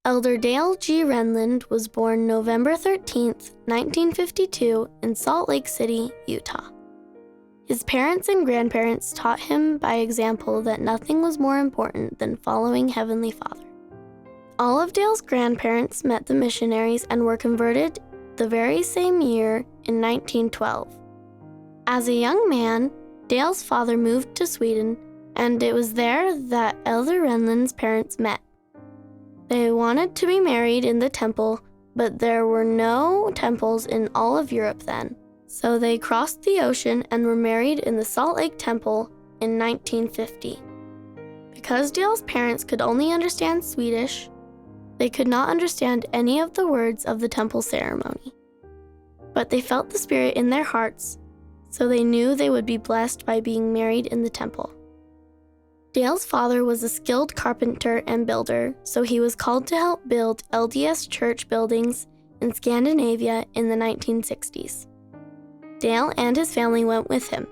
Elder Dale G. Renlund was born November 13, 1952, in Salt Lake City, Utah. His parents and grandparents taught him by example that nothing was more important than following Heavenly Father. All of Dale's grandparents met the missionaries and were converted the very same year in 1912. As a young man, Dale's father moved to Sweden, and it was there that Elder Renlund's parents met. They wanted to be married in the temple, but there were no temples in all of Europe then. So they crossed the ocean and were married in the Salt Lake Temple in 1950. Because Dale's parents could only understand Swedish, they could not understand any of the words of the temple ceremony. But they felt the Spirit in their hearts, so they knew they would be blessed by being married in the temple. Dale's father was a skilled carpenter and builder, so he was called to help build LDS church buildings in Scandinavia in the 1960s. Dale and his family went with him.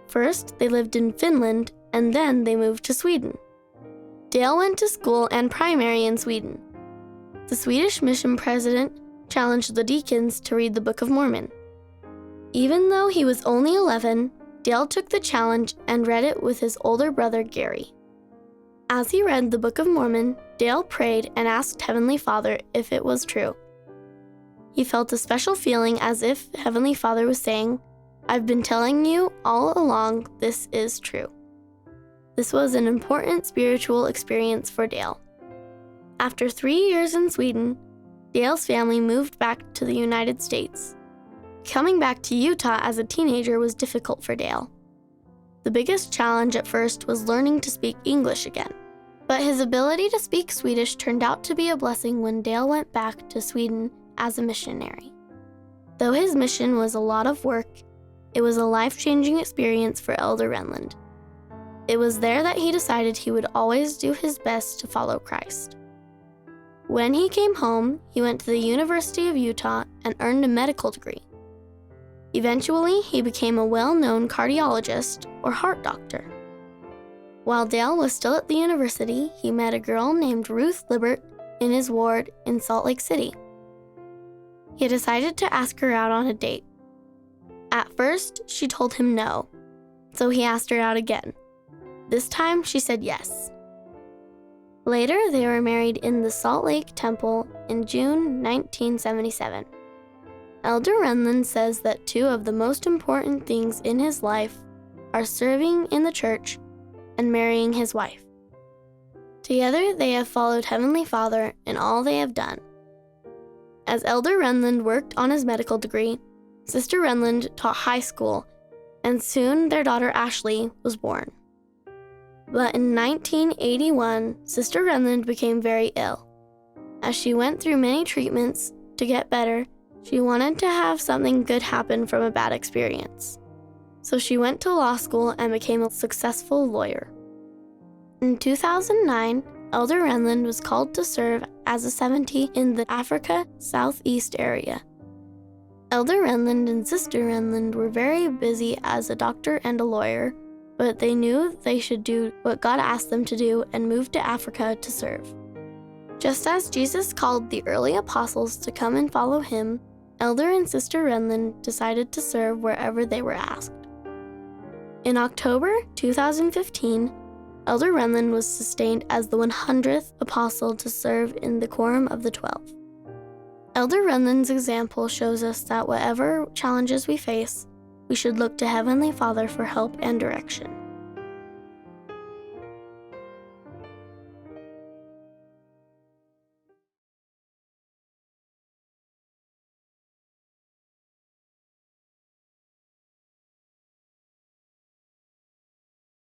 First, they lived in Finland, and then they moved to Sweden. Dale went to school and primary in Sweden. The Swedish mission president challenged the deacons to read the Book of Mormon. Even though he was only 11, Dale took the challenge and read it with his older brother, Gary. As he read the Book of Mormon, Dale prayed and asked Heavenly Father if it was true. He felt a special feeling as if Heavenly Father was saying, "I've been telling you all along this is true." This was an important spiritual experience for Dale. After 3 years in Sweden, Dale's family moved back to the United States. Coming back to Utah as a teenager was difficult for Dale. The biggest challenge at first was learning to speak English again. But his ability to speak Swedish turned out to be a blessing when Dale went back to Sweden as a missionary. Though his mission was a lot of work, it was a life-changing experience for Elder Renlund. It was there that he decided he would always do his best to follow Christ. When he came home, he went to the University of Utah and earned a medical degree. Eventually, he became a well-known cardiologist or heart doctor. While Dale was still at the university, he met a girl named Ruth Libert in his ward in Salt Lake City. He decided to ask her out on a date. At first, she told him no, so he asked her out again. This time, she said yes. Later, they were married in the Salt Lake Temple in June 1977. Elder Renlund says that two of the most important things in his life are serving in the church and marrying his wife. Together, they have followed Heavenly Father in all they have done. As Elder Renlund worked on his medical degree, Sister Renlund taught high school, and soon their daughter Ashley was born. But in 1981, Sister Renlund became very ill. As she went through many treatments to get better, she wanted to have something good happen from a bad experience. So she went to law school and became a successful lawyer. In 2009, Elder Renlund was called to serve as a 70 in the Africa Southeast area. Elder Renlund and Sister Renlund were very busy as a doctor and a lawyer, but they knew they should do what God asked them to do and move to Africa to serve. Just as Jesus called the early apostles to come and follow him, Elder and Sister Renlund decided to serve wherever they were asked. In October 2015, Elder Renlund was sustained as the 100th apostle to serve in the Quorum of the 12. Elder Renlund's example shows us that whatever challenges we face, we should look to Heavenly Father for help and direction.